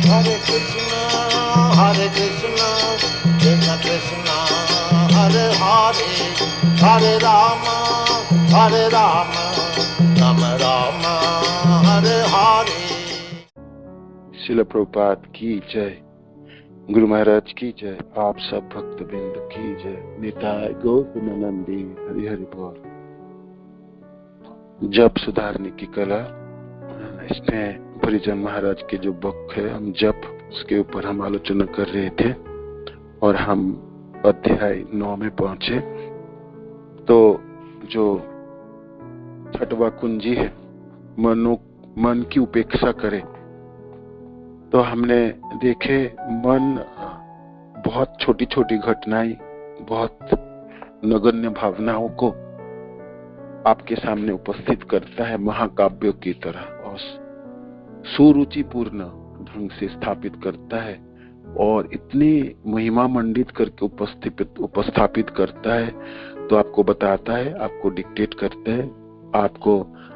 Hare Krishna, Hare Krishna, Krishna Krishna, Hare Hare, Hare Rama, Hare Rama, Rama Rama, Hare Hare. शिल प्रभुपाद की जय, गुरु महाराज की जय, आप सब भक्त बिंद की जय, निताय गौतमानंदी हरि हरि बोल। जप सुधारने की कला, इसमें परिजन महाराज के जो बुक है हम जप, उसके ऊपर हम आलोचना कर रहे थे और हम अध्याय 9 में पहुंचे। तो जो छठवां कुंजी है, मन की उपेक्षा करे, तो हमने देखे मन बहुत छोटी छोटी घटनाएं, बहुत नगण्य भावनाओं को आपके सामने उपस्थित करता है महाकाव्यों की तरह, और सुरुचिपूर्ण ढंग से स्थापित करता है और इतनी महिमा मंडित करके उपस्थापित करता है। तो आपको बताता है, आपको डिक्टेट करते हैं,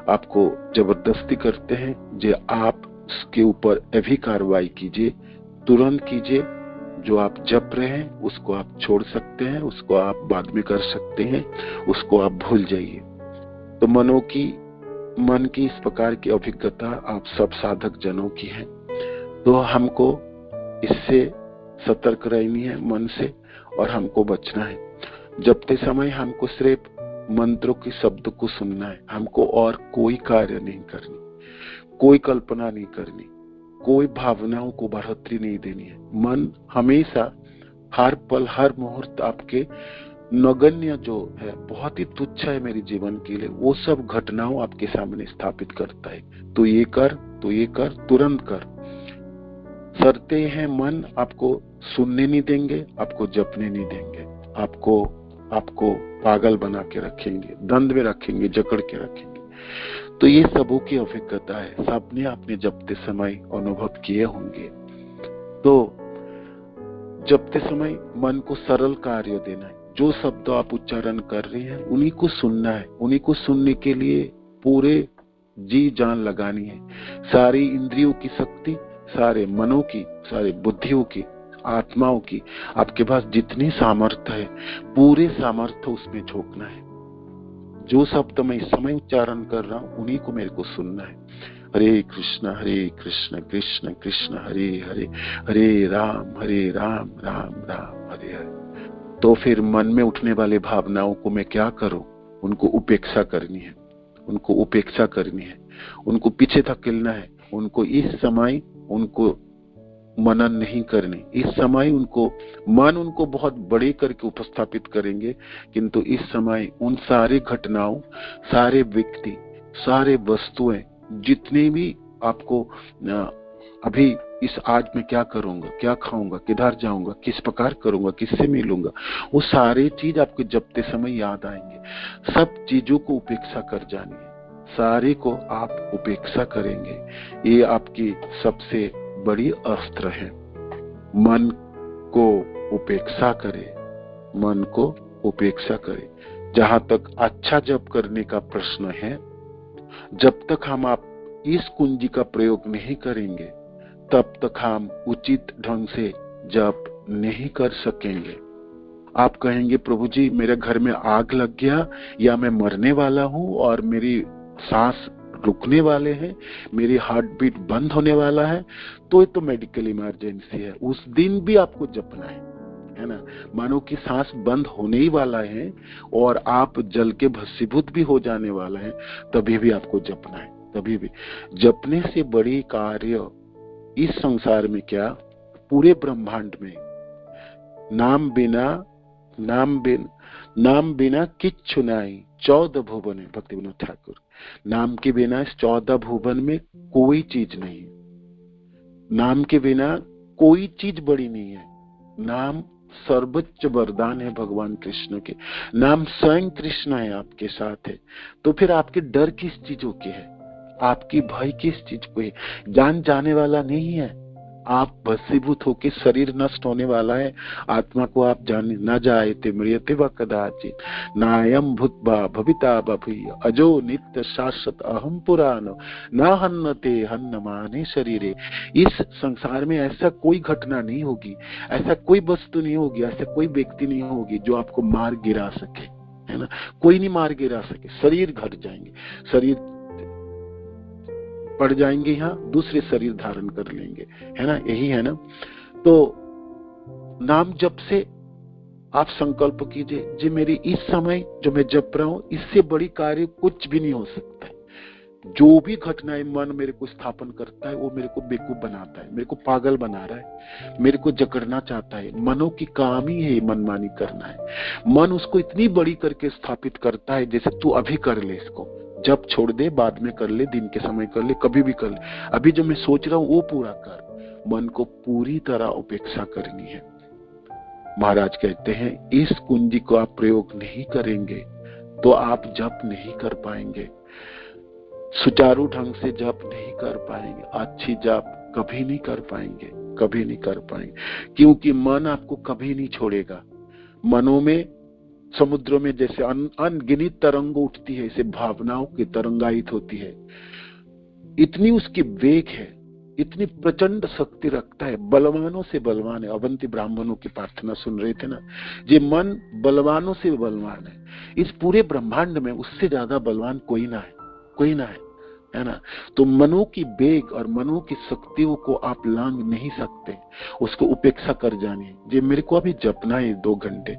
आपको जबरदस्ती करते हैं जो आप उसके ऊपर अभी कार्रवाई कीजिए, तुरंत कीजिए। जो आप जप रहे हैं उसको आप छोड़ सकते हैं, उसको आप बाद में कर सकते हैं, उसको आप भूल जाइए। तो मन की इस प्रकार की अभिज्ञता आप सब साधक जनों की है। तो हमको इससे सतर्क रहनी है मन से, और हमको बचना है। जपते समय हमको सिर्फ मंत्रों के शब्द को सुनना है, हमको और कोई कार्य नहीं करनी, कोई कल्पना नहीं करनी, कोई भावनाओं को बढ़ोतरी नहीं देनी है। मन हमेशा हर पल हर मुहूर्त आपके नगण्य जो है, बहुत ही तुच्छ है मेरे जीवन के लिए, वो सब घटनाओं आपके सामने स्थापित करता है। तो ये कर, तुरंत कर। शर्तें हैं, मन आपको सुनने नहीं देंगे, आपको जपने नहीं देंगे, आपको पागल बना के रखेंगे, दंड में रखेंगे, जकड़ के रखेंगे। तो ये सबों की अभिज्ञता है, सबने अपने जपते समय अनुभव किए होंगे। तो जपते समय मन को सरल कार्य देना है। जो शब्द आप उच्चारण कर रहे हैं उन्हीं को सुनना है, उन्हीं को सुनने के लिए पूरे जी जान लगानी है। सारी इंद्रियों की शक्ति, सारे मनों की, सारे बुद्धियों की, आत्माओं की, आपके पास जितनी सामर्थ्य है पूरे सामर्थ्य उसमें झोंकना है। जो शब्द मैं इस समय उच्चारण कर रहा हूं उन्हीं को मेरे को सुनना है। हरे कृष्ण कृष्ण कृष्ण हरे हरे, हरे राम राम राम हरे हरे। तो फिर मन में उठने वाले भावनाओं को मैं क्या करूं? उनको उपेक्षा करनी है, उनको पीछे धकेलना है। उनको इस समय उनको मनन नहीं करने, इस समय उनको बहुत बड़े करके उपस्थापित करेंगे, किंतु इस समय उन सारे घटनाओं, सारे व्यक्ति, सारे वस्तुएं, जितने भी आपको अभी इस आज में क्या करूंगा, क्या खाऊंगा, किधर जाऊंगा, किस प्रकार करूंगा, किससे मिलूंगा, वो सारे चीज आपके जपते समय याद आएंगे। सब चीजों को उपेक्षा कर जानी है, सारे को आप उपेक्षा करेंगे। ये आपकी सबसे बड़ी अस्त्र है। मन को उपेक्षा करे। जहां तक अच्छा जप करने का प्रश्न है, जब तक हम आप इस कुंजी का प्रयोग नहीं करेंगे तब तक हम उचित ढंग से जप नहीं कर सकेंगे। आप कहेंगे, प्रभु जी मेरे घर में आग लग गया, या मैं मरने वाला हूं और मेरी सांस रुकने वाले हैं, मेरी हार्ट बीट बंद होने वाला है, तो ये तो मेडिकल इमरजेंसी है। उस दिन भी आपको जपना है ना। मानो कि सांस बंद होने ही वाला है और आप जल के भस्मीभूत भी हो जाने वाला है, तभी भी आपको जपना है। तभी भी जपने से बड़ी कार्य इस संसार में क्या, पूरे ब्रह्मांड में नाम बिना किच्छु नाई 14 भुवन है। भक्ति विनोद ठाकुर, नाम के बिना इस 14 भुवन में कोई चीज नहीं है। नाम के बिना कोई चीज बड़ी नहीं है। नाम सर्वोच्च वरदान है भगवान कृष्ण के। नाम स्वयं कृष्ण है, आपके साथ है। तो फिर आपके डर किस चीजों के है, आपकी भय किस चीज को है? जान जाने वाला नहीं है, आप भस्मीभूत होके शरीर नष्ट होने वाला है, आत्मा को आप जाने न जायते मृत्यते व कदाचित नायम भूत्वा भविता भूय अजो नित्य शाश्वत अहम पुराण न हन्नते हन्नमाने शरीरे। इस संसार में ऐसा कोई घटना नहीं होगी, ऐसा कोई वस्तु नहीं होगी, ऐसा कोई व्यक्ति नहीं होगी जो आपको मार गिरा सके, है ना। कोई नहीं मार गिरा सके। शरीर घट जाएंगे, शरीर पड़ जाएंगे, यहाँ दूसरे शरीर धारण कर लेंगे, है ना, यही है ना। तो नाम जप से आप संकल्प कीजिए, जी मेरी इस समय जो मैं जप रहा हूं, इससे बड़ी कार्य कुछ भी नहीं हो सकता है। जो भी घटनाएं मन मेरे को स्थापन करता है वो मेरे को बेवकूफ बनाता है, मेरे को पागल बना रहा है, मेरे को जकड़ना चाहता है। मनो की काम ही है मनमानी करना है। मन उसको इतनी बड़ी करके स्थापित करता है, जैसे तू अभी कर ले, इसको जब छोड़ दे, बाद में कर ले, दिन के समय कर ले, कभी भी कर ले, अभी जो मैं सोच रहा हूं वो पूरा कर। मन को पूरी तरह उपेक्षा करनी है। महाराज कहते हैं इस कुंजी को आप प्रयोग नहीं करेंगे तो आप जप नहीं कर पाएंगे, सुचारू ढंग से जप नहीं कर पाएंगे, अच्छी जप कभी नहीं कर पाएंगे, कभी नहीं कर पाएंगे, क्योंकि मन आपको कभी नहीं छोड़ेगा। मनों में, समुद्रों में जैसे अनगिनत तरंग उठती है, इसे भावनाओं की तरंगायित होती है। इतनी उसकी वेग है, इतनी प्रचंड शक्ति रखता है, बलवानों से बलवान है। अवंती ब्राह्मणों की प्रार्थना सुन रहे थे ना, ये मन बलवानों से बलवान है। इस पूरे ब्रह्मांड में उससे ज्यादा बलवान कोई ना है, कोई ना है ना। तो मनो की वेग और मनो की शक्तियों को आप लांग नहीं सकते, उसको उपेक्षा कर जानी। जे मेरे को अभी जपना है 2 घंटे,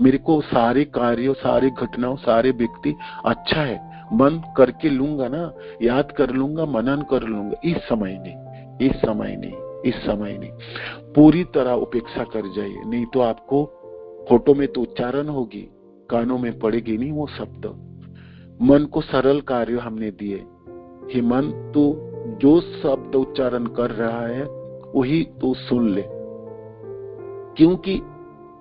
मेरे को सारे कार्यों, सारे घटनाओं, सारे व्यक्ति अच्छा है, मन करके लूंगा ना, याद कर लूंगा, मनन कर लूंगा। इस समय नहीं, इस समय नहीं, इस समय नहीं, पूरी तरह उपेक्षा कर जाइए, नहीं तो आपको फोटो में तो उच्चारण होगी, कानों में पड़ेगी नहीं वो शब्द। मन को सरल कार्य हमने दिए, हे मन तू जो शब्द उच्चारण कर रहा है वही तू सुन ले, क्योंकि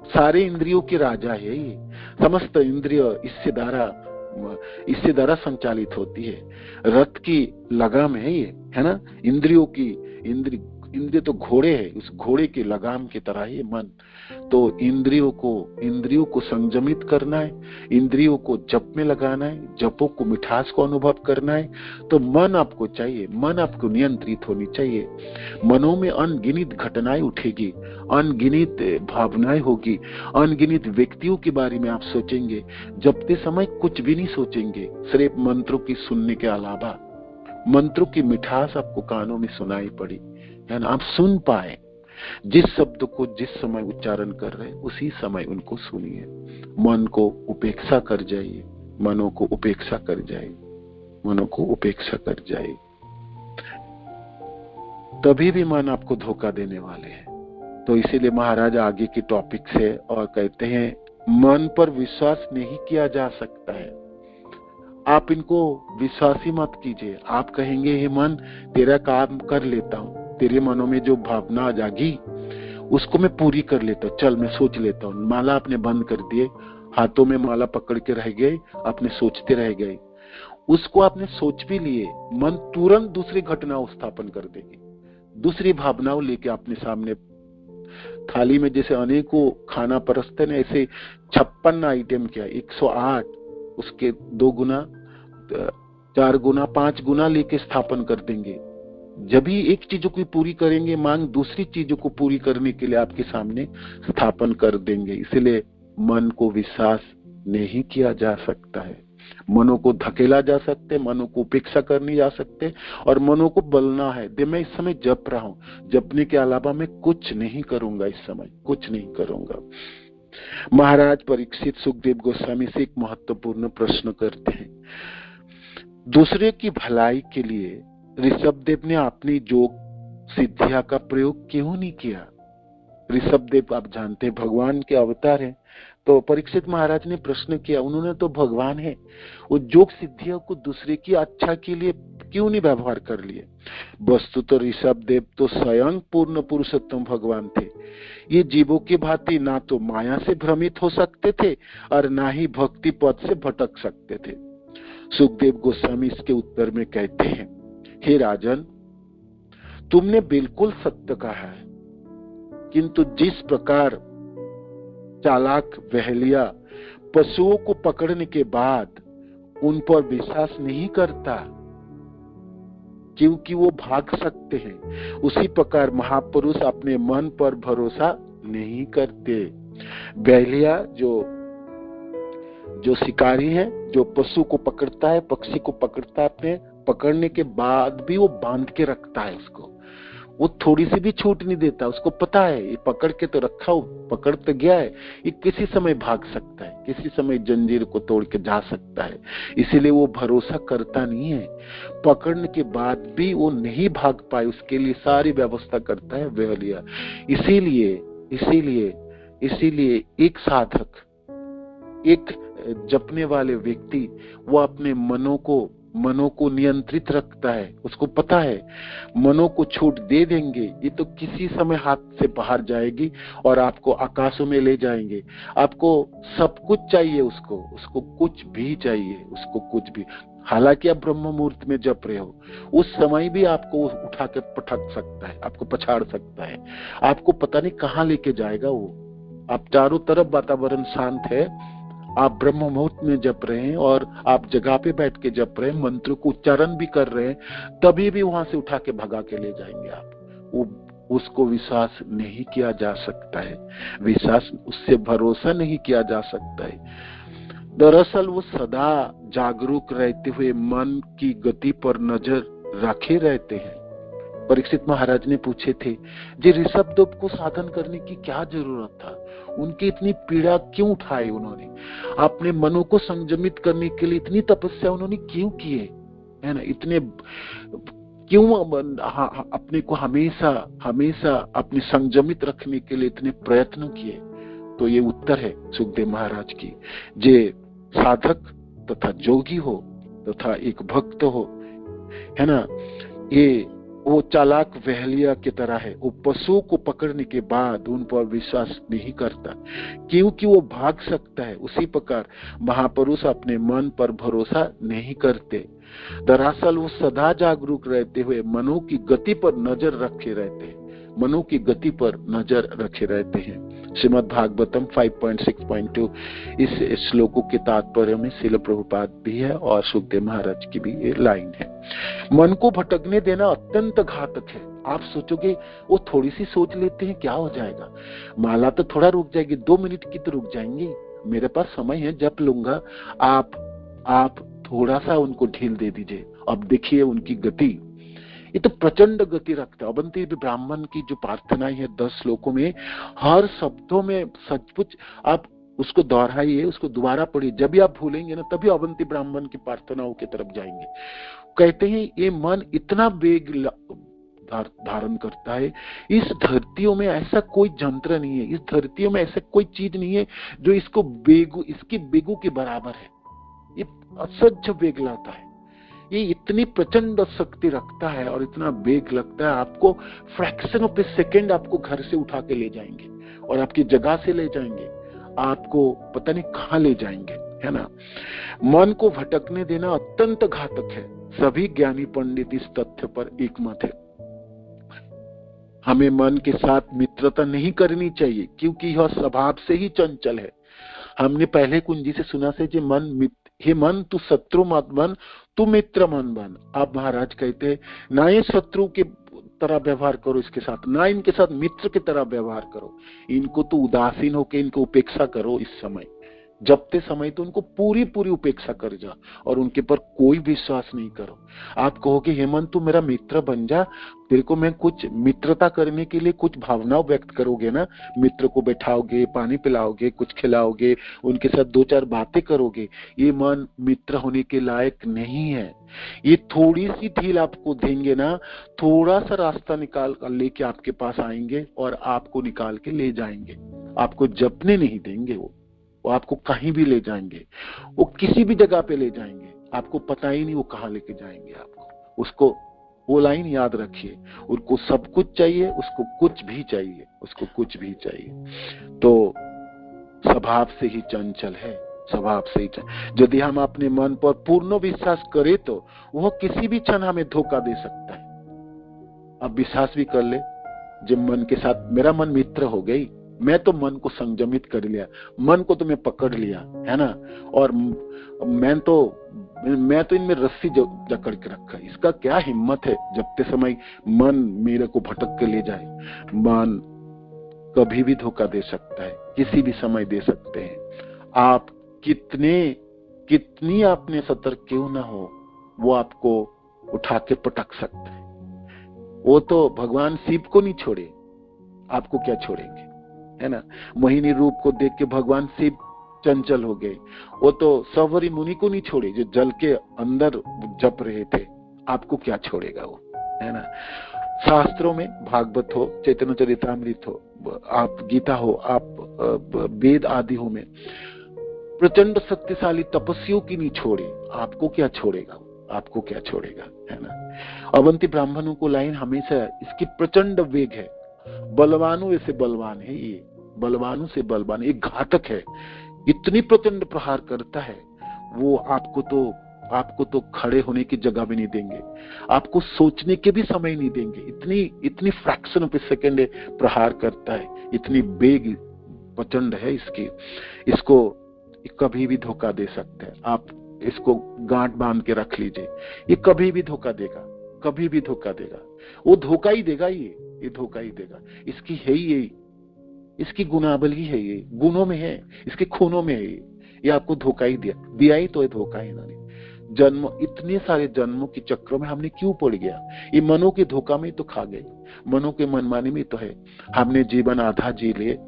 सारे इंद्रियों के राजा है ये। समस्त इंद्रिय इससे द्वारा संचालित होती है। रथ की लगाम है ये, है ना। इंद्रियों की इंद्रिय तो घोड़े है, उस घोड़े की लगाम की तरह ही मन। तो इंद्रियों को संयमित करना है, इंद्रियों को जप में लगाना है, जपों को मिठास को अनुभव करना है। तो मन आपको चाहिए, मन आपको नियंत्रित होनी चाहिए। मनों में अनगिनत घटनाएं उठेगी, अनगिनत भावनाएं होगी, अनगिनत व्यक्तियों के बारे में आप सोचेंगे। जपते समय कुछ भी नहीं सोचेंगे, सिर्फ मंत्रों की सुनने के अलावा। मंत्रों की मिठास आपको कानों में सुनाई पड़ी, है ना, आप सुन पाए। जिस शब्द को जिस समय उच्चारण कर रहे उसी समय उनको सुनिए। मन को उपेक्षा कर जाइए, मनों को उपेक्षा कर जाइए, मनों को उपेक्षा कर जाइए। तभी भी मन आपको धोखा देने वाले हैं। तो इसीलिए महाराज आगे की टॉपिक से और कहते हैं मन पर विश्वास नहीं किया जा सकता है। आप इनको विश्वास ही मत कीजिए। आप कहेंगे हे मन तेरा काम कर लेता हूं, तेरे मनों में जो भावना आ जागी उसको मैं पूरी कर लेता हूँ, चल मैं सोच लेता हूँ। माला आपने बंद कर दिए, हाथों में माला पकड़ के रह गए, अपने सोचते रह गए। उसको आपने सोच भी लिए, मन तुरंत दूसरी घटनाओं स्थापन कर देगी, दूसरी भावनाओं लेके अपने सामने। थाली में जैसे अनेकों खाना परसते ना, ऐसे 56 आइटम क्या 108, उसके 2 गुना 4 गुना 5 गुना लेके स्थापन कर देंगे। जब ही एक चीजों को पूरी करेंगे, मांग दूसरी चीजों को पूरी करने के लिए आपके सामने स्थापन कर देंगे। इसलिए मन को विश्वास नहीं किया जा सकता है। मनों को धकेला जा सकते, मनों को उपेक्षा करनी जा सकते, और मनों को बलना है दे मैं इस समय जप रहा हूं, जपने के अलावा मैं कुछ नहीं करूंगा, इस समय कुछ नहीं करूंगा। महाराज परीक्षित सुखदेव गोस्वामी से एक महत्वपूर्ण प्रश्न करते हैं, दूसरे की भलाई के लिए ऋषभदेव ने अपनी योग सिद्धिया का प्रयोग क्यों नहीं किया? ऋषभदेव आप जानते हैं भगवान के अवतार हैं। तो परीक्षित महाराज ने प्रश्न किया, उन्होंने तो भगवान है, वो योग सिद्धियों को दूसरे की अच्छा के लिए क्यों नहीं व्यवहार कर लिए? वस्तु तो ऋषभदेव तो स्वयं पूर्ण पुरुषोत्तम भगवान थे। ये जीवों की भांति ना तो माया से भ्रमित हो सकते थे और ना ही भक्ति पद से भटक सकते थे। सुखदेव गोस्वामी इसके उत्तर में कहते हैं, हे राजन, तुमने बिल्कुल सत्य कहा है, किंतु जिस प्रकार चालाक वहलिया पशुओं को पकड़ने के बाद उन पर विश्वास नहीं करता क्योंकि वो भाग सकते हैं, उसी प्रकार महापुरुष अपने मन पर भरोसा नहीं करते। वहलिया जो शिकारी है, जो पशु को पकड़ता है, पक्षी को पकड़ता है, अपने पकड़ने के बाद भी वो बांध के रखता है उसको, वो थोड़ी सी भी छूट नहीं देता। उसको पता है ये पकड़ के तो रखा हो, पकड़ तो गया है, ये किसी समय भाग सकता है, किसी समय जंजीर को तोड़ के जा सकता है, इसीलिए वो भरोसा करता नहीं है। पकड़ने के बाद भी वो नहीं भाग पाए, उसके लिए सारी व्यवस्था करता है वहलिया। इसीलिए एक साधक, एक जपने वाले व्यक्ति, वो अपने मनों को नियंत्रित रखता है। उसको पता है मनों को छूट दे देंगे ये तो किसी समय हाथ से बाहर जाएगी और आपको आकाशों में ले जाएंगे। आपको सब कुछ चाहिए, उसको कुछ भी चाहिए, उसको कुछ भी। हालांकि आप ब्रह्म मुहूर्त में जप रहे हो, उस समय भी आपको उठा के पटक सकता है, आपको पछाड़ सकता है, आपको पता नहीं कहाँ लेके जाएगा वो। आप चारों तरफ वातावरण शांत है, आप ब्रह्म मुहूर्त में जप रहे हैं और आप जगह पे बैठ के जप रहे हैं, मंत्र को उच्चारण भी कर रहे हैं, तभी भी वहां से उठा के भगा के ले जाएंगे आप। उसको विश्वास नहीं किया जा सकता है, विश्वास उससे भरोसा नहीं किया जा सकता है। दरअसल वो सदा जागरूक रहते हुए मन की गति पर नजर रखे रहते हैं। परीक्षित महाराज ने पूछे थे, जी ऋषभदेव को साधन करने की क्या जरूरत था, उनकी इतनी पीड़ा क्यों उठाई उन्होंने, अपने मनों को संयमित करने के लिए इतनी तपस्या उन्होंने क्यों किए, है ना, इतने क्यों अपने को हमेशा अपने संयमित रखने के लिए इतने प्रयत्न किए। तो ये उत्तर है सुखदेव महाराज की। जे साधक तथा जोगी हो तथा एक भक्त हो, है ना, ये वो चालाक वहलिया की तरह है। वो पशुओं को पकड़ने के बाद उन पर विश्वास नहीं करता क्योंकि वो भाग सकता है, उसी प्रकार महापुरुष अपने मन पर भरोसा नहीं करते। दरअसल वो सदा जागरूक रहते हुए मनों की गति पर नजर रखे रहते हैं, मनों की गति पर नजर रखे रहते हैं। श्रीमद् भागवतम 5.6.2 इस श्लोकों के तात्पर्य में श्रील प्रभुपाद भी है और सुखदेव महाराज की भी ये लाइन है। मन को भटकने देना अत्यंत घातक है। आप सोचोगे वो थोड़ी सी सोच लेते हैं क्या हो जाएगा, माला तो थोड़ा रुक जाएगी, 2 मिनट की तो रुक जाएंगी, मेरे पास समय है, जप लूंगा। आप थोड़ा सा उनको ढील दे दीजिए, अब देखिए उनकी गति, ये तो प्रचंड गति रखता है। अवंती ब्राह्मण की जो प्रार्थनाएं है 10 श्लोकों में, हर शब्दों में सचमुच आप उसको दोहराइए, उसको दोबारा पढ़िए। जब भी आप भूलेंगे ना, तभी अवंती ब्राह्मण की प्रार्थनाओं की तरफ जाएंगे। कहते हैं ये मन इतना वेग धारण करता है, इस धरतियों में ऐसा कोई यंत्र नहीं है, इस धरतियों में ऐसा कोई चीज नहीं है जो इसकी बेगू के बराबर है। ये असह्य वेग लाता है, ये इतनी प्रचंड शक्ति रखता है और इतना वेग लगता है, आपको फ्रैक्शन ऑफ ए सेकेंड आपको घर से उठा के ले जाएंगे और आपकी जगह से ले जाएंगे, आपको पता नहीं कहां ले जाएंगे, है ना। मन को भटकने देना अत्यंत घातक है। सभी ज्ञानी पंडित इस तथ्य पर एकमत है। हमें मन के साथ मित्रता नहीं करनी चाहिए क्योंकि यह स्वभाव से ही चंचल है। हमने पहले कुंजी से सुना से हे मन तू शत्रु मत बन, तू मित्र मन बन। अब महाराज कहते हैं ना ये शत्रु के तरह व्यवहार करो इसके साथ, ना इनके साथ मित्र की तरह व्यवहार करो, इनको तो उदासीन होकर इनको उपेक्षा करो। इस समय जपते समय तो उनको पूरी उपेक्षा कर जा और उनके पर कोई विश्वास नहीं करो। आप कहोगे हेमंत तू मेरा मित्र बन जा, तेरे को मैं कुछ मित्रता करने के लिए कुछ भावनाओं व्यक्त करोगे ना, मित्र को बैठाओगे, पानी पिलाओगे, कुछ खिलाओगे, उनके साथ 2-4 बातें करोगे, ये मन मित्र होने के लायक नहीं है। ये थोड़ी सी ढील आपको देंगे ना, थोड़ा सा रास्ता निकाल लेके आपके पास आएंगे और आपको निकाल के ले जाएंगे। आपको जपने नहीं देंगे, वो आपको कहीं भी ले जाएंगे, वो किसी भी जगह पे ले जाएंगे, आपको पता ही नहीं वो कहाँ लेके जाएंगे आपको। उसको वो लाइन याद रखिए, उनको सब कुछ चाहिए, उसको कुछ भी चाहिए, उसको कुछ भी चाहिए। तो स्वभाव से ही चंचल है, स्वभाव से ही चंचल। यदि हम अपने मन पर पूर्ण विश्वास करें तो वह किसी भी क्षण हमें धोखा दे सकता है। अब विश्वास भी कर ले, जब मन के साथ मेरा मन मित्र हो गई, मैं तो मन को संयमित कर लिया, मन को तो मैं पकड़ लिया, है ना, और मैं तो इनमें रस्सी जकड़ के रखा। इसका क्या हिम्मत है जबते समय मन मेरे को भटक के ले जाए। मन कभी भी धोखा दे सकता है, किसी भी समय दे सकते हैं। आप कितनी आपने सतर्क क्यों ना हो, वो आपको उठा के पटक सकते हैं। वो तो भगवान शिव को नहीं छोड़े, आपको क्या छोड़ेंगे, है ना। मोहिनी रूप को देख के भगवान शिव चंचल हो गए। वो तो सवरी मुनि को नहीं छोड़े जो जल के अंदर जप रहे थे, आपको क्या छोड़ेगा वो, है ना। शास्त्रों में भागवत हो, चैतन्य चरितामृत हो, आप गीता हो, आप वेद आदि हो में प्रचंड शक्तिशाली तपस्वियों की नहीं छोड़े, आपको क्या छोड़ेगा, आपको क्या छोड़ेगा, है ना। अवंती ब्राह्मणों को लाइन हमेशा इसकी प्रचंड वेग है। बलवानों से बलवान है ये, बलवानों से बलवान, एक घातक है, इतनी प्रचंड प्रहार करता है वो। आपको तो खड़े होने की जगह भी नहीं देंगे, आपको सोचने के भी समय नहीं देंगे। इतनी फ्रैक्शन ऑफ ए सेकेंड प्रहार करता है, इतनी वेग प्रचंड है इसकी। इसको कभी भी धोखा दे सकते हैं। आप इसको गांठ बांध के रख लीजिए, ये कभी भी धोखा देगा, कभी भी धोखा देगा। वो धोखा ही देगा, ये धोखा ही देगा। इसकी है ही यही, इसकी गुनावली है, ये गुणों में है, इसके खूनों में है ये आपको धोखा ही दिया ही तो है धोखा ही इन्होंने। जन्म, इतने सारे जन्मों के चक्रों में हमने क्यों पड़ गया, ये मनों के धोखा में तो खा गए, मनों के मनमानी में तो है। हमने जीवन आधा जी लिए,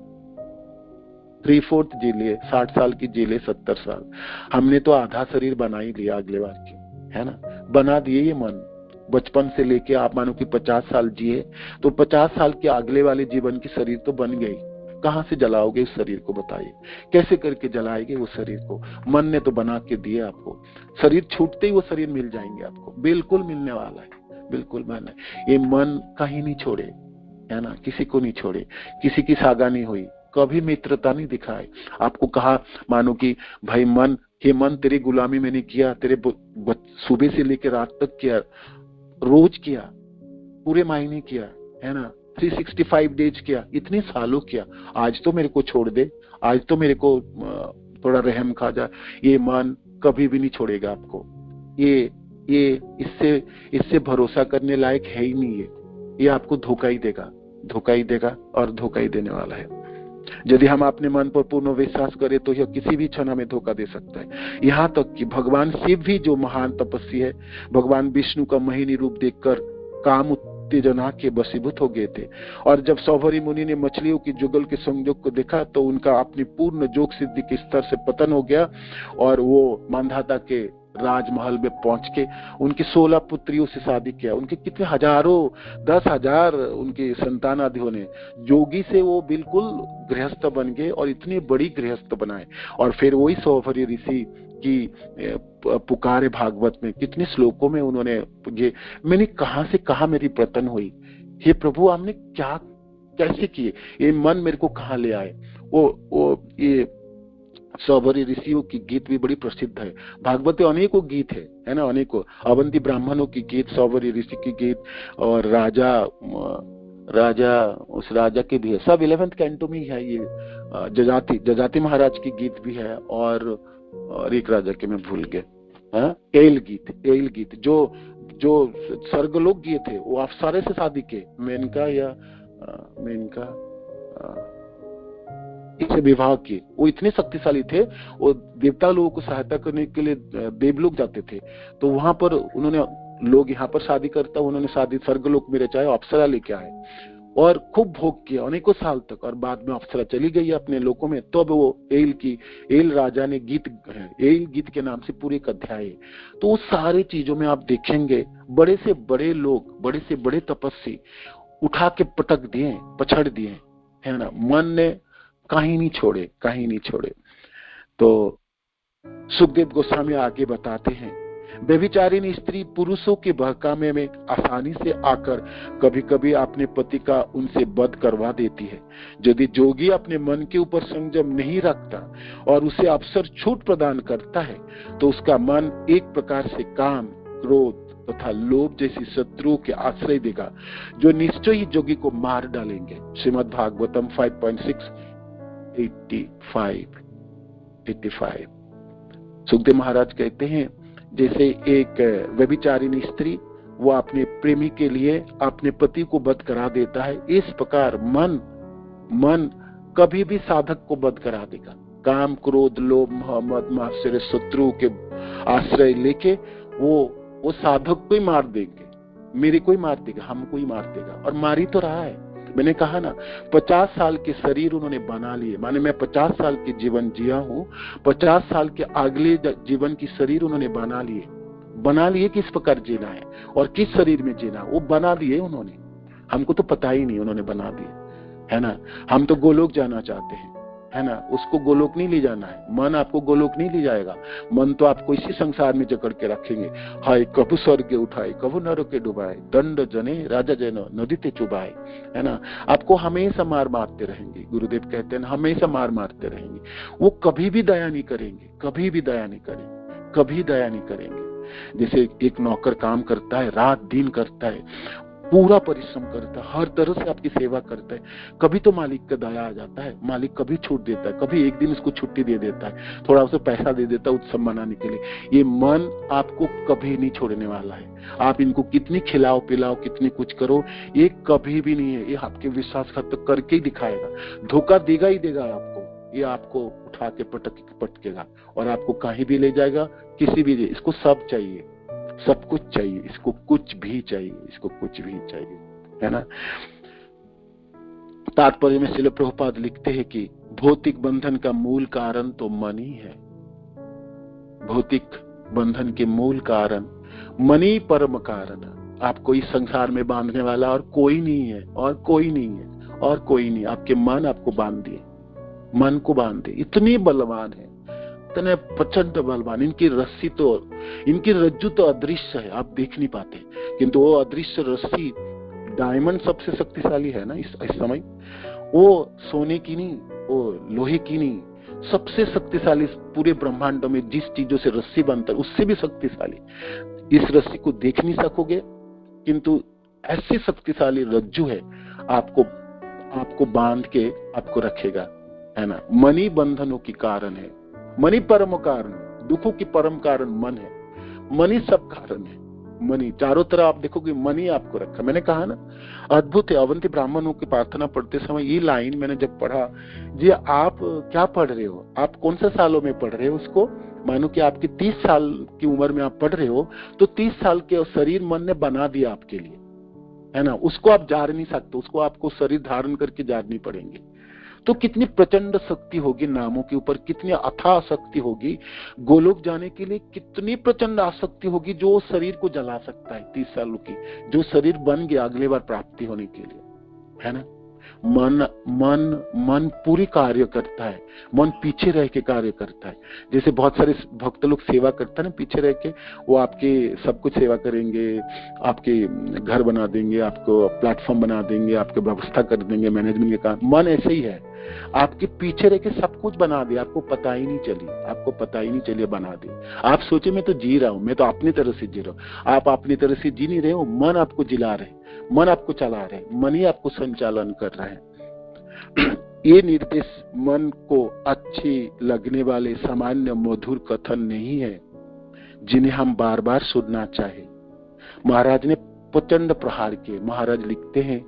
3/4 जी लिए, 60 साल की जी लिए, 70 साल, हमने तो आधा शरीर बना ही लिया अगले बार की, है ना, बना दिए ये मन। बचपन से लेके आप मानो कि 50 साल जिए, तो 50 साल के अगले वाले जीवन की शरीर तो बन गई। कहां से जलाओगे इस शरीर को, बताइए कैसे करके जलाएंगे वो शरीर को। मन ने तो बना के दिए आपको, शरीर छूटते ही वो शरीर मिल जाएंगे आपको, बिल्कुल मिलने वाला है, बिल्कुल मन है। ये मन कहीं नहीं छोड़े, है ना, किसी को नहीं छोड़े, किसी की सागा नहीं हुई, कभी मित्रता नहीं दिखाए। आपको कहा मानो कि भाई मन, ये मन तेरी गुलामी मैंने किया, तेरे सुबह से लेकर रात तक किया, रोज किया, पूरे महीने किया, है ना, 365 डेज किया, इतने सालों किया, आज तो मेरे को छोड़ दे, आज तो मेरे को थोड़ा रहम खा जा। ये मन कभी भी नहीं छोड़ेगा आपको। ये इससे भरोसा करने लायक है ही नहीं। ये आपको धोखा ही देगा, धोखा ही देगा और धोखा ही देने वाला है। यदि हम अपने मन पर पूर्ण विश्वास करें तो यह किसी भी क्षण हमें धोखा दे सकता है। यहाँ तक कि भगवान शिव भी जो महान तपस्वी है, भगवान विष्णु का मोहिनी रूप देखकर काम उत्तेजना के वशीभूत हो गए थे। और जब सौभरी मुनि ने मछलियों की जुगल के संयोग को देखा तो उनका अपनी पूर्ण जोग सिद्धि के स्तर से पतन हो गया और वो मांधाता के राजमहल में पहुंच के उनकी 16 पुत्रियों से शादी किया। उनके कितने हजारों, 10,000 उनके संतान आदि होने, जोगी से वो बिल्कुल गृहस्थ बन गए और इतनी बड़ी गृहस्थ बनाए। और फिर वही सौभरी ऋषि की पुकारे भागवत में कितने श्लोकों में उन्होंने ये, मैंने कहां से कहां मेरी पतन हुई, हे प्रभु हमने क्या कैसे किए, ये मन मेरे को कहां ले आए। वो ये सौभरी ऋषियों की गीत भी बड़ी प्रसिद्ध है। भागवत में अनेकों गीत है ना, अनेकों अवंती ब्राह्मणों की गीत, सौभरी ऋषि की गीत, और राजा उस राजा के भी है, सब 11th कैंटो में ही है। ये जजाति महाराज की गीत भी है और एक राजा के मैं भूल गए, एल गीत जो स्वर्गलोक गीत थे, वो अप्सरे से शादी के, मेनका इससे विवाह किए। वो इतने शक्तिशाली थे, वो देवता लोगों को सहायता करने के लिए देवलोक जाते थे, तो वहां पर उन्होंने, लोग यहाँ पर शादी करता, उन्होंने शादी स्वर्गलोक में रचाया, अप्सरा लेके आए और खूब भोग किया अनेकों साल तक, और बाद में अप्सरा चली गई अपने लोकों में। तो अब वो एल राजा ने एल गीत के नाम से पूरे एक अध्याय है। तो वो सारी चीजों में आप देखेंगे बड़े से बड़े लोग, बड़े से बड़े तपस्वी उठा के पटक दिए, पछड़ दिए, है ना। मन ने कहीं नहीं छोड़े। तो सुखदेव गोस्वामी आगे बताते हैं, व्यभिचारिणी स्त्री पुरुषों के बहकावे में आसानी से आकर कभी कभी अपने पति का उनसे वध करवा देती है। यदि जोगी अपने मन के ऊपर संयम नहीं रखता और उसे अवसर छूट प्रदान करता है तो उसका मन एक प्रकार से काम, क्रोध, तथा लोभ जैसी शत्रुओं के आश्रय देगा, जो निश्चय ही जोगी को मार डालेंगे। श्रीमद् भागवतम 5.6 85। सुखदेव महाराज कहते हैं, जैसे एक व्यभिचारिणी स्त्री वो अपने प्रेमी के लिए अपने पति को वध करा देता है, इस प्रकार मन कभी भी साधक को वध करा देगा। काम, क्रोध, लोभ, मद, मात्सर्य, शत्रु के आश्रय लेके वो साधक को ही मार देंगे, मेरे को ही मार देगा, हमको ही मार देगा। और मार ही तो रहा है। मैंने कहा ना, 50 साल के शरीर उन्होंने बना लिए, माने मैं 50 साल के जीवन जिया हूँ, 50 साल के अगले जीवन की शरीर उन्होंने बना लिए किस प्रकार जीना है और किस शरीर में जीना, वो बना दिए उन्होंने। हमको तो पता ही नहीं, उन्होंने बना दिए, है ना। हम तो गोलोक जाना चाहते हैं, है ना, उसको गोलोक नहीं ले जाना है। मन आपको गोलोक नहीं ले जाएगा, मन तो आपको इसी संसार में जकड़ के रखेंगे। हाय कबू स्वर्ग उठाए, कबू नरके डुबाए, दंड जने राजा जनो नदीते चुबाए, है ना। आपको हमेशा मार मारते रहेंगे। गुरुदेव कहते हैं हमेशा मार मारते रहेंगे। वो कभी भी दया नहीं करेंगे, कभी भी दया नहीं करेंगे, कभी दया नहीं करेंगे। जैसे एक नौकर काम करता है, रात दिन करता है, पूरा परिश्रम करता है, हर तरह से आपकी सेवा करता है, कभी तो मालिक का दया आ जाता है, मालिक कभी छूट देता है, कभी एक दिन उसको छुट्टी दे देता है, थोड़ा उसे पैसा दे देता है उत्सव मनाने के लिए। ये मन आपको कभी नहीं छोड़ने वाला है। आप इनको कितनी खिलाओ पिलाओ, कितनी कुछ करो, ये कभी भी नहीं है। ये आपके विश्वासघातक करके ही दिखाएगा, धोखा देगा ही देगा आपको। ये आपको उठा के पटकेगा और आपको कहीं भी ले जाएगा, किसी भी। इसको सब चाहिए, सब कुछ चाहिए, इसको कुछ भी चाहिए, इसको कुछ भी चाहिए, है ना। तात्पर्य में श्रील प्रभुपाद लिखते हैं कि भौतिक बंधन का मूल कारण तो मन ही है। भौतिक बंधन के मूल कारण मन ही परम कारण है। आपको इस संसार में बांधने वाला और कोई नहीं है, और कोई नहीं है, और कोई नहीं। आपके मन आपको बांध दिए, मन को बांध दिए। इतनी बलवान है, इतने प्रचंड बलवान। इनकी रस्सी तो, इनकी रज्जु तो अदृश्य है, आप देख नहीं पाते, किंतु वो अदृश्य रस्सी डायमंड सबसे शक्तिशाली है ना इस समय। वो सोने की नहीं, वो लोहे की नहीं, सबसे शक्तिशाली पूरे ब्रह्मांड में जिस चीजों से रस्सी बनता है उससे भी शक्तिशाली। इस रस्सी को देख नहीं सकोगे, किंतु ऐसी शक्तिशाली रज्जु है, आपको बांध के आपको रखेगा, है ना। मनी बंधनों की कारण है, मनी परम कारण, दुखों की परम कारण मन है। मनी सब कारण है, मनी चारों तरफ आप देखोगे मनी आपको रखा। मैंने कहा ना, अद्भुत है। अवंती ब्राह्मणों की प्रार्थना पढ़ते समय ये लाइन मैंने जब पढ़ा, जी आप क्या पढ़ रहे हो, आप कौन से सालों में पढ़ रहे हो उसको, मानो कि आपकी 30 साल की उम्र में आप पढ़ रहे हो, तो 30 साल के शरीर मन ने बना दिया आपके लिए, है ना। उसको आप जार नहीं सकते, उसको आपको शरीर धारण करके जारनी पड़ेंगे। तो कितनी प्रचंड शक्ति होगी नामों के ऊपर, कितनी अथाह शक्ति होगी। गोलोक जाने के लिए कितनी प्रचंड आसक्ति होगी, जो शरीर को जला सकता है 30 सालों की, जो शरीर बन गया अगले बार प्राप्ति होने के लिए, है ना। मन पूरी कार्य करता है, मन पीछे रह के कार्य करता है। जैसे बहुत सारे भक्त लोग सेवा करता है ना, पीछे रह के वो आपके सब कुछ सेवा करेंगे, आपके घर बना देंगे, आपको प्लेटफॉर्म बना देंगे, आपको व्यवस्था कर देंगे, मैनेजमेंट के काम। मन ऐसे ही है, आपके पीछे रह के सब कुछ बना दिया, आपको पता ही नहीं चली बना दी। आप सोचे मैं तो जी रहा हूं, मैं तो अपनी तरह से जी रहा हूं। आप अपनी तरह से जी नहीं रहे हो, मन आपको जिला रहे, मन आपको चला रहे, मन ही आपको संचालन कर रहा है। ये निर्देश मन को अच्छी लगने वाले सामान्य मधुर कथन नहीं है, जिन्हें हम बार बार सुनना चाहे। महाराज ने प्रचंड प्रहार किए। महाराज लिखते हैं,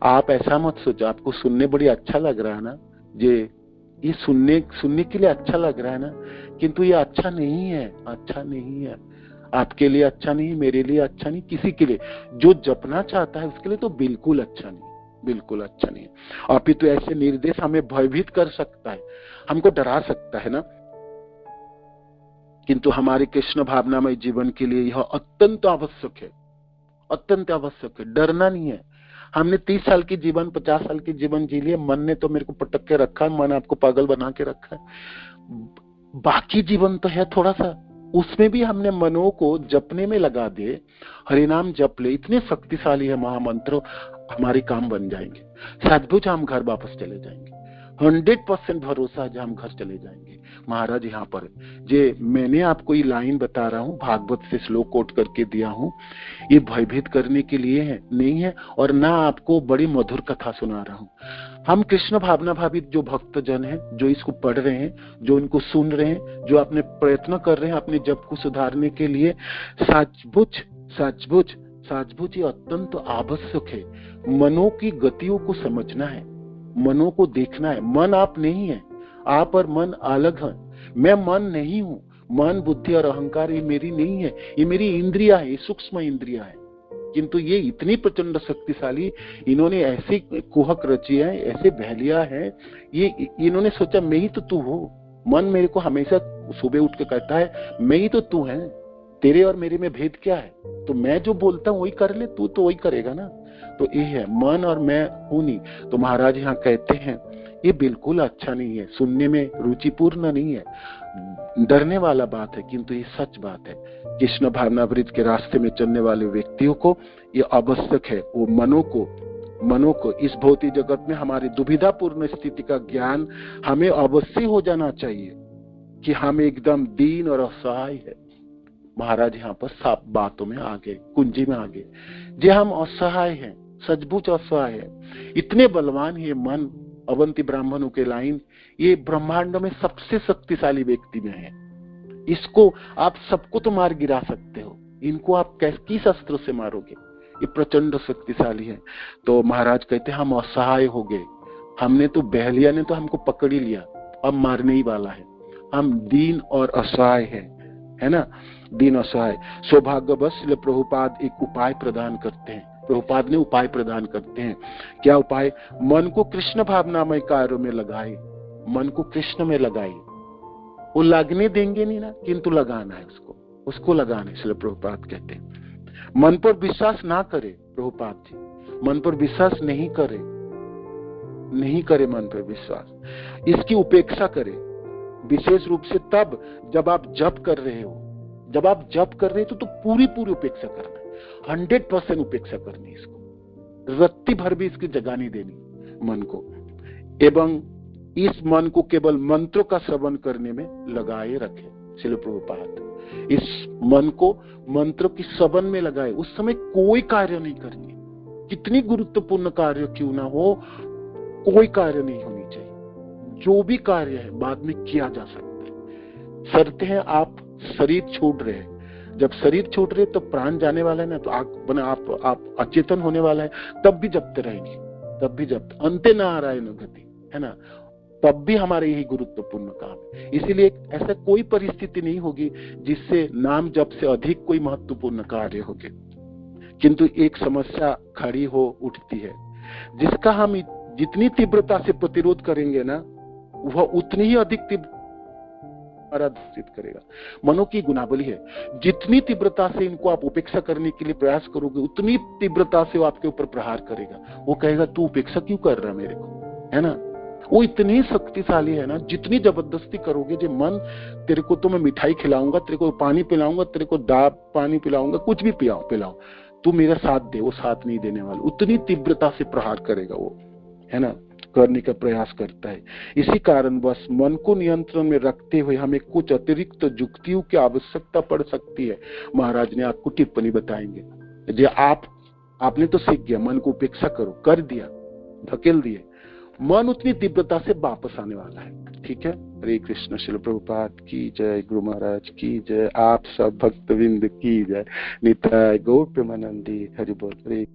आप ऐसा मत सोचो, आपको सुनने बड़ी अच्छा लग रहा है ना, ये सुनने के लिए अच्छा लग रहा है ना, किंतु ये अच्छा नहीं है। आपके लिए अच्छा नहीं, मेरे लिए अच्छा नहीं, किसी के लिए जो जपना चाहता है उसके लिए तो बिल्कुल अच्छा नहीं। अपितु ऐसे निर्देश हमें भयभीत कर सकता है, हमको डरा सकता है ना, किंतु हमारे कृष्ण भावनामय जीवन के लिए यह अत्यंत आवश्यक है। डरना नहीं है। हमने 30 साल की जीवन, 50 साल की जीवन जी लिए, मन ने तो मेरे को पटक के रखा है, मन आपको पागल बना के रखा है। बाकी जीवन तो है थोड़ा सा, उसमें भी हमने मनों को जपने में लगा दे, हरिनाम जप ले, इतने शक्तिशाली है महामंत्र, हमारे काम बन जाएंगे। सचमुच हम घर वापस चले जाएंगे। 100% भरोसा है जो हम घर चले जाएंगे। महाराज यहाँ पर जे मैंने आपको ये लाइन बता रहा हूँ, भागवत से श्लोक कोट करके दिया हूँ, ये भयभीत करने के लिए है नहीं है, और ना आपको बड़ी मधुर कथा सुना रहा हूँ। हम कृष्ण भावना भावित जो भक्तजन हैं, जो इसको पढ़ रहे हैं, जो इनको सुन रहे हैं, जो अपने प्रयत्न कर रहे हैं अपने जप को सुधारने के लिए, सचमुच ये अत्यंत आवश्यक है। मनों की गतियों को समझना है, मनों को देखना है। मन आप नहीं है, आप और मन अलग है। मैं मन नहीं हूँ, मन बुद्धि और अहंकार ये मेरी नहीं है, ये मेरी इंद्रिया है, ये सूक्ष्म इंद्रिया है। किंतु ये इतनी प्रचंड शक्तिशाली, इन्होंने ऐसी कुहक रची है, ऐसे बहलिया है, ये इन्होंने सोचा मैं ही तो तू हूँ। मन मेरे को हमेशा सुबह उठ के कहता है मैं ही तो तू है, तेरे और मेरे में भेद क्या है? तो मैं जो बोलता हूँ वही कर ले, तू तो वही करेगा ना। तो ये है, मन और मैं हूं नहीं। तो महाराज यहाँ कहते हैं ये बिल्कुल अच्छा नहीं है, सुनने में रुचिपूर्ण नहीं है, डरने वाला बात है, किंतु ये सच बात है। कृष्ण भावनामृत के रास्ते में चलने वाले व्यक्तियों को ये आवश्यक है, वो मनों को इस भौतिक जगत में हमारी दुविधापूर्ण स्थिति का ज्ञान हमें अवश्य हो जाना चाहिए कि हम एकदम दीन और असहाय है। महाराज यहाँ पर साफ बातों में आ गए, कुंजी में आ गए, जे हम असहाय हैं, सचमुच असहाय है। इतने बलवान है मन, अवंती ब्राह्मणों के लाइन, ये ब्रह्मांड में सबसे शक्तिशाली व्यक्ति में है। इसको आप सबको तो मार गिरा सकते हो, इनको आप किस अस्त्र से मारोगे? ये प्रचंड शक्तिशाली है। तो महाराज कहते हैं हम असहाय हो गए, हमने तो बहलिया ने तो हमको पकड़ ही लिया, अब मारने ही वाला है। हम दीन और असहाय है ना, दीन असहाय। सौभाग्यवश प्रभुपाद एक उपाय प्रदान करते हैं, प्रभुपाद ने उपाय प्रदान करते हैं। क्या उपाय? मन को कृष्ण भावनामय कार्यों में लगाए, मन को कृष्ण में लगाए। वो लगने देंगे नहीं ना, किंतु लगाना है उसको लगाना है। इसलिए प्रभुपाद कहते हैं मन पर विश्वास ना करे, प्रभुपाद जी मन पर विश्वास नहीं करे मन पर विश्वास, इसकी उपेक्षा करे। विशेष रूप से तब जब आप जप कर रहे हो, तो पूरी उपेक्षा करना है, 100% उपेक्षा करनी, इसको रत्ती भर भी इसकी जगह नहीं देनी मन को, एवं इस मन को केवल मंत्रों का श्रवण करने में लगाए रखे। श्रील प्रभुपाद इस मन को मंत्रों की श्रवण में लगाए, उस समय कोई कार्य नहीं करनी, कितनी गुरुत्वपूर्ण कार्य क्यों ना हो, कोई कार्य नहीं होनी चाहिए। जो भी कार्य है बाद में किया जा सकता है, शर्त है आप शरीर छोड़ रहे हैं। जब शरीर छोड़ रहे तो प्राण जाने वाला है ना, तो आप अचेतन होने वाला है, तब भी जपते रहेंगे, तब भी जपते, अंते नारायण गति, है ना, तब भी हमारे यही गुरुत्वपूर्ण काम है। इसीलिए ऐसा कोई परिस्थिति नहीं होगी जिससे नाम जप से अधिक कोई महत्वपूर्ण कार्य होगे। किंतु एक समस्या खड़ी हो उठती है, जिसका हम जितनी तीव्रता से प्रतिरोध करेंगे ना, वह उतनी ही अधिक तीव्रता करेगा। मनो की गुनावली है, जितनी तीव्रता से इनको आप उपेक्षा करने के लिए प्रयास करोगे, उतनी तीव्रता से वो आपके ऊपर प्रहार करेगा। वो कहेगा तू उपेक्षा क्यों कर रहा है मेरे को, है ना। वो इतनी शक्तिशाली है ना, जितनी जबरदस्ती करोगे, जो मन तेरे को तो मैं मिठाई खिलाऊंगा, तेरे को पानी पिलाऊंगा, तेरे को दाब पानी पिलाऊंगा, कुछ भी पिलाओ, तू मेरा साथ दे, वो साथ नहीं देने वाला, उतनी तीव्रता से प्रहार करेगा वो, है ना, करने का प्रयास करता है। इसी कारण बस मन को नियंत्रण में रखते हुए हमें कुछ अतिरिक्त युक्तियों की आवश्यकता पड़ सकती है। महाराज ने आपको टिप्पणी बताएंगे। जो आपने तो सीख गया, मन को उपेक्षा करो, कर दिया, धकेल दिए, मन उतनी तीव्रता से वापस आने वाला है। ठीक है। हरे कृष्ण। श्रील प्रभुपाद की जय, गुरु महाराज की जय, आप सब भक्तविंद की जय। निताय गौर प्रेमानंदी। हरि बोल। हरे